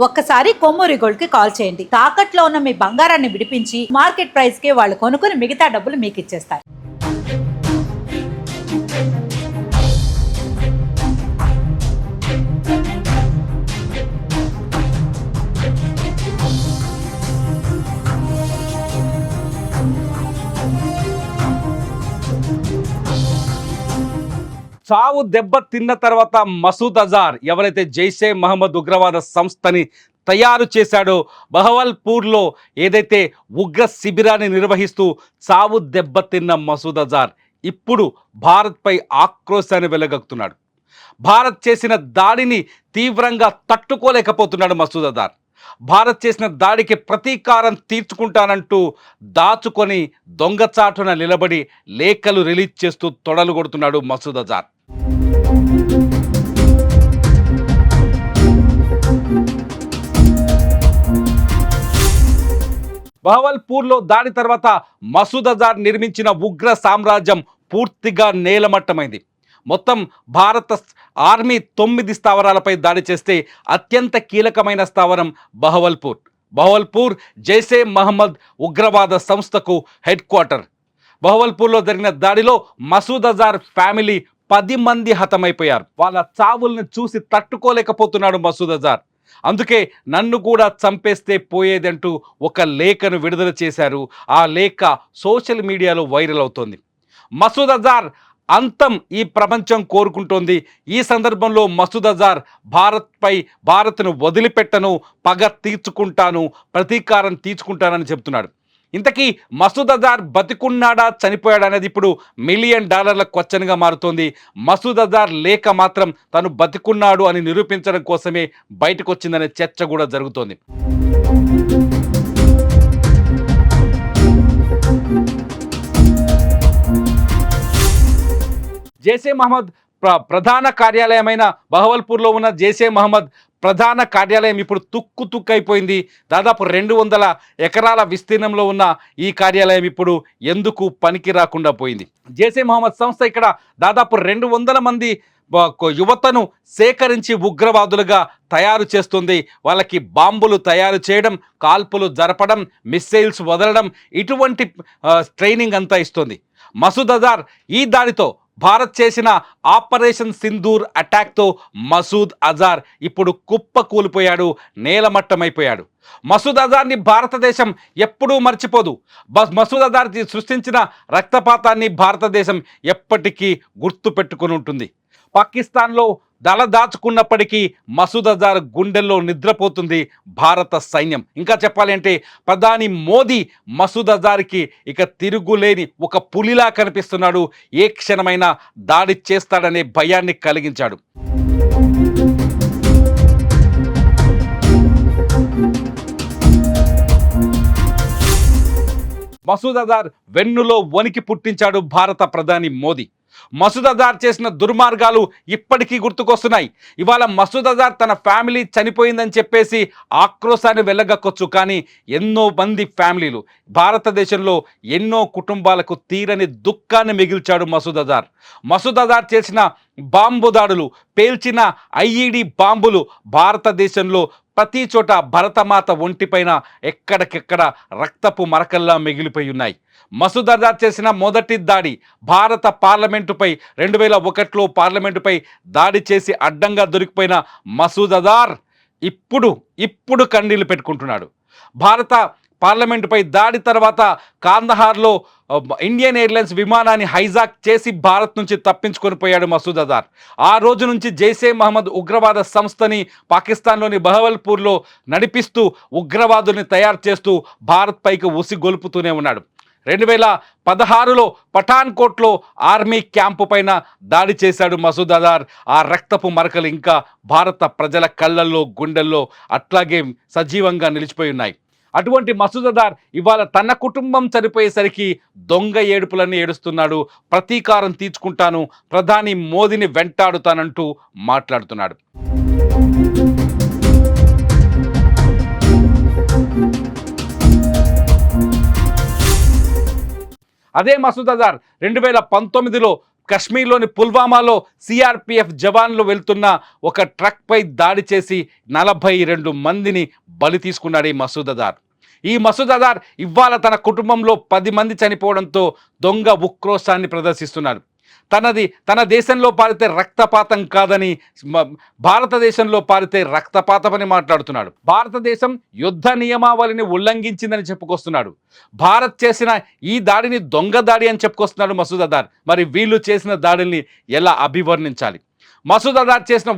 ఒక్కసారి కొమ్మూరి గోల్డ్ కి కాల్ చేయండి. తాకట్లో ఉన్న మీ బంగారాన్ని విడిపించి మార్కెట్ ప్రైస్ కి వాళ్ళు కొనుక్కుని మిగతా డబ్బులు మీకు ఇచ్చేస్తారు. చావు దెబ్బ తిన్న తర్వాత మసూద్ అజార్ ఎవరైతే జైషే మహమ్మద్ ఉగ్రవాద సంస్థని తయారు చేశాడో, బహవల్పూర్లో ఏదైతే ఉగ్ర శిబిరాన్ని నిర్వహిస్తూ చావు దెబ్బ తిన్న మసూద్ అజార్ ఇప్పుడు భారత్పై ఆక్రోశాన్ని వెలగక్కుతున్నాడు. భారత్ చేసిన దాడిని తీవ్రంగా తట్టుకోలేకపోతున్నాడు మసూద్ అజార్. భారత్ చేసిన దాడికి ప్రతీకారం తీర్చుకుంటానంటూ దాచుకొని దొంగచాటున నిలబడి లేఖలు రిలీజ్ చేస్తూ తొడలు కొడుతున్నాడు మసూద్ అజార్. బహవల్పూర్లో దాడి తర్వాత మసూద్ అజార్ నిర్మించిన ఉగ్ర సామ్రాజ్యం పూర్తిగా నేలమట్టమైంది. మొత్తం భారత ఆర్మీ 9 స్థావరాలపై దాడి చేస్తే అత్యంత కీలకమైన స్థావరం బహవల్పూర్. బహవల్పూర్ జైషే మహమ్మద్ ఉగ్రవాద సంస్థకు హెడ్ క్వార్టర్. బహవల్పూర్లో జరిగిన దాడిలో మసూద్ అజార్ ఫ్యామిలీ 10 మంది హతమైపోయారు. వాళ్ళ చావుల్ని చూసి తట్టుకోలేకపోతున్నాడు మసూద్ అజార్. అందుకే నన్ను కూడా చంపేస్తే పోయేదంటూ ఒక లేఖను విడుదల చేశారు. ఆ లేఖ సోషల్ మీడియాలో వైరల్ అవుతోంది. మసూద్ అజార్ అంతం ఈ ప్రపంచం కోరుకుంటోంది. ఈ సందర్భంలో మసూద్ అజార్ భారత్ను వదిలిపెట్టను, పగ తీర్చుకుంటాను, ప్రతీకారం తీర్చుకుంటానని చెప్తున్నాడు. ఇంతకీ మసూద్ అజార్ బతికున్నాడా చనిపోయాడా అనేది ఇప్పుడు $1 మిలియన్ క్వశ్చన్గా మారుతోంది. మసూద్ అజార్ లేఖ మాత్రం తను బతికున్నాడు అని నిరూపించడం కోసమే బయటకు వచ్చిందనే చర్చ కూడా జరుగుతోంది. జైషే మహమ్మద్ ప్రధాన కార్యాలయమైన బహవల్పూర్లో ఉన్న జైషే మహమ్మద్ ప్రధాన కార్యాలయం ఇప్పుడు తుక్కైపోయింది. దాదాపు 200 ఎకరాల విస్తీర్ణంలో ఉన్న ఈ కార్యాలయం ఇప్పుడు ఎందుకు పనికి రాకుండా పోయింది. జైషే మహమ్మద్ సంస్థ ఇక్కడ దాదాపు 200 మంది యువతను సేకరించి ఉగ్రవాదులుగా తయారు చేస్తుంది. వాళ్ళకి బాంబులు తయారు చేయడం, కాల్పులు జరపడం, మిస్సైల్స్ వదలడం, ఇటువంటి ట్రైనింగ్ అంతా ఇస్తుంది. మసూద్ అజార్ ఈ దాడితో భారత్ చేసిన ఆపరేషన్ సింధూర్ అటాక్తో మసూద్ అజార్ ఇప్పుడు కుప్ప కూలిపోయాడు, నేలమట్టమైపోయాడు. మసూద్ అజార్ని భారతదేశం ఎప్పుడూ మర్చిపోదు. మసూద్ అజార్ సృష్టించిన రక్తపాతాన్ని భారతదేశం ఎప్పటికీ గుర్తు పెట్టుకుని ఉంటుంది. పాకిస్తాన్లో దాచుకున్నప్పటికీ మసూద్ అజార్ గుండెల్లో నిద్రపోతుంది భారత సైన్యం. ఇంకా చెప్పాలి అంటే ప్రధాని మోదీ మసూద్ అజార్కి ఇక తిరుగులేని ఒక పులిలా కనిపిస్తున్నాడు. ఏ క్షణమైనా దాడి చేస్తాడనే భయాన్ని కలిగించాడు. మసూద్ అజార్ వెన్నులో వణికి పుట్టించాడు భారత ప్రధాని మోదీ. మసూద్ అజార్ చేసిన దుర్మార్గాలు ఇప్పటికీ గుర్తుకొస్తున్నాయి. ఇవాళ మసూద్ అజార్ తన ఫ్యామిలీ చనిపోయిందని చెప్పేసి ఆక్రోశాన్ని వెళ్ళగక్కొచ్చు, కానీ ఎన్నో మంది ఫ్యామిలీలు, భారతదేశంలో ఎన్నో కుటుంబాలకు తీరని దుఃఖాన్ని మిగిల్చాడు మసూద్ అజార్. మసూద్ అజార్ చేసిన బాంబు దాడులు, పేల్చిన IED బాంబులు భారతదేశంలో ప్రతి చోట భరతమాత ఒంటిపైన ఎక్కడికెక్కడ రక్తపు మరకల్లా మిగిలిపోయి ఉన్నాయి. మసూద్ అజార్ చేసిన మొదటి దాడి భారత పార్లమెంటుపై 2001లో పార్లమెంటుపై దాడి చేసి అడ్డంగా దొరికిపోయిన మసూద్ అజార్ ఇప్పుడు కన్నీళ్లు పెట్టుకుంటున్నాడు. భారత పార్లమెంటుపై దాడి తర్వాత కాందహార్లో ఇండియన్ ఎయిర్లైన్స్ విమానాన్ని హైజాక్ చేసి భారత్ నుంచి తప్పించుకొని పోయాడు మసూద్ అజార్. ఆ రోజు నుంచి జైషే మహమ్మద్ ఉగ్రవాద సంస్థని పాకిస్తాన్లోని బహవల్పూర్లో నడిపిస్తూ ఉగ్రవాదుల్ని తయారు చేస్తూ భారత్ పైకి ఉసిగొల్పుతూనే ఉన్నాడు. 2016లో పఠాన్కోట్లో ఆర్మీ క్యాంపు పైన దాడి చేశాడు మసూద్ అజార్. ఆ రక్తపు మరకలు ఇంకా భారత ప్రజల కళ్ళల్లో, గుండెల్లో అట్లాగే సజీవంగా నిలిచిపోయి ఉన్నాయి. అటువంటి మసూద్ అజార్ ఇవాళ తన కుటుంబం చనిపోయేసరికి దొంగ ఏడుపులన్నీ ఏడుస్తున్నాడు. ప్రతీకారం తీర్చుకుంటాను, ప్రధాని మోదీని వెంటాడుతానంటూ మాట్లాడుతున్నాడు. అదే మసూద్ అజార్ 2019లో కశ్మీర్లోని పుల్వామాలో సిఆర్పిఎఫ్ జవాన్లు వెళ్తున్న ఒక ట్రక్పై దాడి చేసి 42 మందిని బలి తీసుకున్నాడు ఈ మసూద్ అజార్. ఈ మసూద్ అజార్ ఇవాళ తన కుటుంబంలో 10 మంది చనిపోవడంతో దొంగ ఉక్రోషాన్ని ప్రదర్శిస్తున్నాడు. తన దేశంలో పారితే రక్తపాతం కాదని భారతదేశంలో పారితే రక్తపాతమని మాట్లాడుతున్నాడు. భారతదేశం యుద్ధ నియమావళిని ఉల్లంఘించిందని చెప్పుకొస్తున్నాడు. భారత్ చేసిన ఈ దాడిని దొంగ దాడి అని చెప్పుకొస్తున్నాడు మసూద్ అజార్. మరి వీళ్ళు చేసిన దాడుల్ని ఎలా అభివర్ణించాలి? మసూద్ అజార్ చేసిన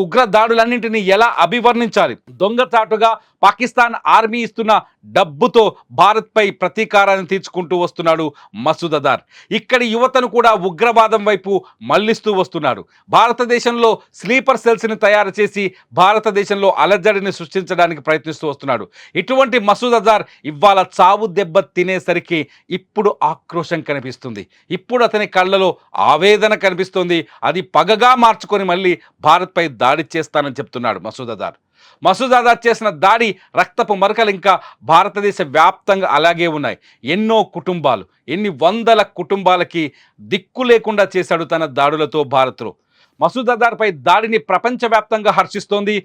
ఉగ్ర దాడులన్నింటినీ ఎలా అభివర్ణించాలి? దొంగచాటుగా పాకిస్తాన్ ఆర్మీ ఇస్తున్న డబ్బుతో భారత్పై ప్రతీకారాన్ని తీర్చుకుంటూ వస్తున్నాడు మసూద్ అజార్. ఇక్కడి యువతను కూడా ఉగ్రవాదం వైపు మళ్లిస్తూ వస్తున్నాడు. భారతదేశంలో స్లీపర్ సెల్స్ని తయారు చేసి భారతదేశంలో అలజడిని సృష్టించడానికి ప్రయత్నిస్తూ వస్తున్నాడు. ఇటువంటి మసూద్ అజార్ ఇవాళ చావు దెబ్బ తినేసరికి ఇప్పుడు ఆక్రోశం కనిపిస్తుంది. ఇప్పుడు అతని కళ్ళలో ఆవేదన కనిపిస్తుంది. అది పగగా మార్చుకొని మళ్ళీ భారత్పై దాడి చేస్తానని చెప్తున్నాడు మసూద్ అజార్. మసూద్ అజార్ చేసిన దాడి రక్తపు మరకలు ఇంకా భారతదేశ వ్యాప్తంగా అలాగే ఉన్నాయి. ఎన్నో కుటుంబాలు, ఎన్ని వందల కుటుంబాలకి దిక్కు లేకుండా చేశాడు తన దాడులతో భారత్లో. మసూద్ అజార్పై దాడిని ప్రపంచవ్యాప్తంగా హర్షిస్తోంది.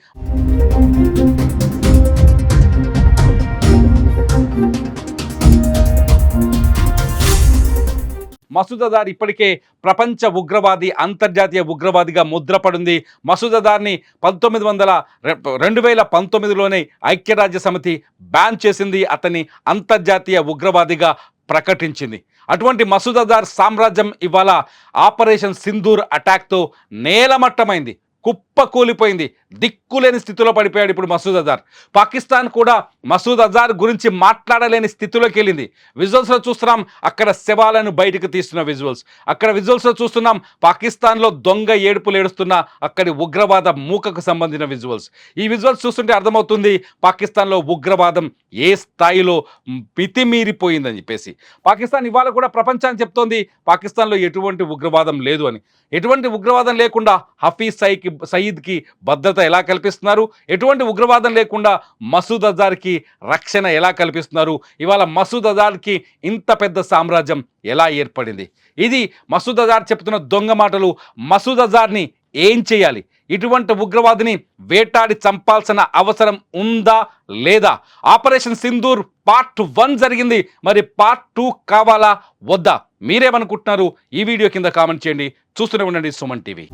మసూద్ అజార్ ఇప్పటికే ప్రపంచ ఉగ్రవాది, అంతర్జాతీయ ఉగ్రవాదిగా ముద్రపడింది. మసూద్ అజార్ని 2019లోనే ఐక్యరాజ్య సమితి బ్యాన్ చేసింది. అతన్ని అంతర్జాతీయ ఉగ్రవాదిగా ప్రకటించింది. అటువంటి మసూద్ అజార్ సామ్రాజ్యం ఇవాళ ఆపరేషన్ సింధూర్ అటాక్తో నేలమట్టమైంది, కుప్పకూలిపోయింది. దిక్కులేని స్థితిలో పడిపోయాడు ఇప్పుడు మసూద్ అజార్. పాకిస్తాన్ కూడా మసూద్ అజార్ గురించి మాట్లాడలేని స్థితిలోకి వెళ్ళింది. విజువల్స్లో చూస్తున్నాం అక్కడ శవాలను బయటకు తీస్తున్న విజువల్స్. అక్కడ విజువల్స్లో చూస్తున్నాం పాకిస్తాన్లో దొంగ ఏడుపులు ఏడుస్తున్న అక్కడి ఉగ్రవాద మూకకు సంబంధించిన విజువల్స్. ఈ విజువల్స్ చూస్తుంటే అర్థమవుతుంది పాకిస్తాన్లో ఉగ్రవాదం ఏ స్థాయిలో మితిమీరిపోయిందని చెప్పేసి. పాకిస్తాన్ ఇవాళ కూడా ప్రపంచాన్ని చెప్తోంది పాకిస్తాన్లో ఎటువంటి ఉగ్రవాదం లేదు అని. ఎటువంటి ఉగ్రవాదం లేకుండా హఫీజ్ సయీద్కి భద్రత ఎలా కల్పిస్తున్నారు, ఎటువంటి ఉగ్రవాదం లేకుండా మసూద్ అజార్కి రక్షణ ఎలా కల్పిస్తున్నారు, ఇవాళ మసూద్ అజార్కి ఇంత పెద్ద సామ్రాజ్యం ఎలా ఏర్పడింది? ఇది మసూద్ అజార్ చెప్తున్న దొంగ మాటలు. మసూద్ అజార్ని ఏం చేయాలి? ఇటువంటి ఉగ్రవాదిని వేటాడి చంపాల్సిన అవసరం ఉందా లేదా? ఆపరేషన్ సింధూర్ పార్ట్ 1 జరిగింది, మరి పార్ట్ 2 కావాలా వద్దా? మీరేమనుకుంటున్నారు? ఈ వీడియో కింద కామెంట్ చేయండి. చూస్తూనే ఉండండి సుమన్ టీవీ.